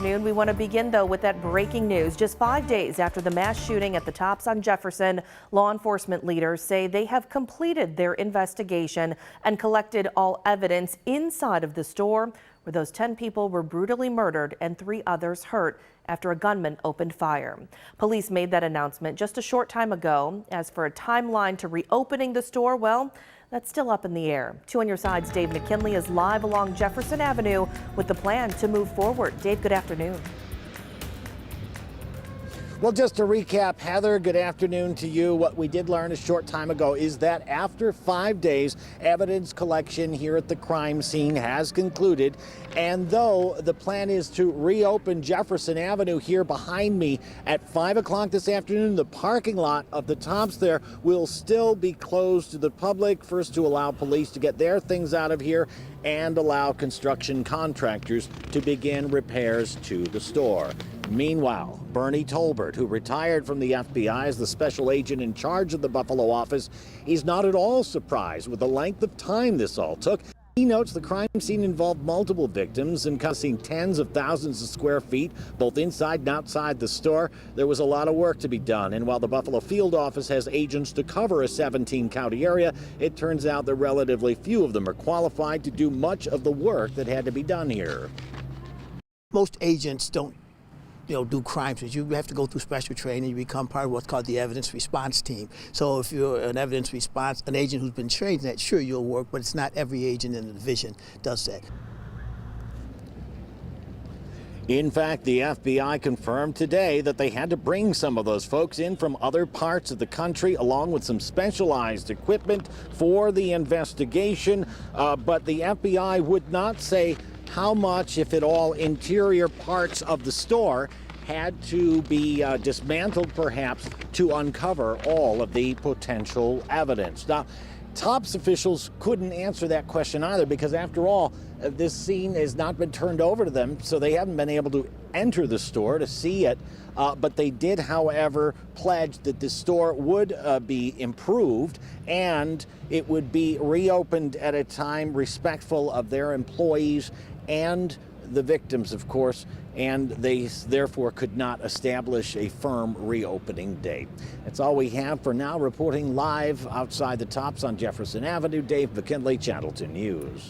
We want to begin, though, with that breaking news. Just 5 days after the mass shooting at the Tops on Jefferson, law enforcement leaders say they have completed their investigation and collected all evidence inside of the store where those 10 people were brutally murdered and 3 others hurt after a gunman opened fire. Police made that announcement just a short time ago. As for a timeline to reopening the store, well, that's still up in the air. 2 on your side's Dave McKinley is live along Jefferson Avenue with the plan to move forward. Dave, good afternoon. Well, just to recap, Heather, good afternoon to you. What we did learn a short time ago is that after 5 days, evidence collection here at the crime scene has concluded. And though the plan is to reopen Jefferson Avenue here behind me at 5 o'clock this afternoon, the parking lot of the Tops there will still be closed to the public, first to allow police to get their things out of here and allow construction contractors to begin repairs to the store. Meanwhile, Bernie Tolbert, who retired from the FBI as the special agent in charge of the Buffalo office, is not at all surprised with the length of time this all took. He notes the crime scene involved multiple victims encompassing tens of thousands of square feet, both inside and outside the store. There was a lot of work to be done, and while the Buffalo field office has agents to cover a 17-county area, it turns out that relatively few of them are qualified to do much of the work that had to be done here. Most agents don't do crimes. You have to go through special training. You become part of what's called the evidence response team. So if you're an evidence response, an agent who's been trained in that, sure, you'll work, but it's not every agent in the division does that. In fact, the FBI confirmed today that they had to bring some of those folks in from other parts of the country, along with some specialized equipment for the investigation. But the FBI would not say how much, if at all, interior parts of the store had to be dismantled, perhaps, to uncover all of the potential evidence. Now, Tops officials couldn't answer that question either, because after all, this scene has not been turned over to them, so they haven't been able to enter the store to see it. But they did, however, pledge that the store would be improved and it would be reopened at a time respectful of their employees and the victims, of course, and they therefore could not establish a firm reopening date. That's all we have for now. Reporting live outside the Tops on Jefferson Avenue, Dave McKinley, Channel 2 News.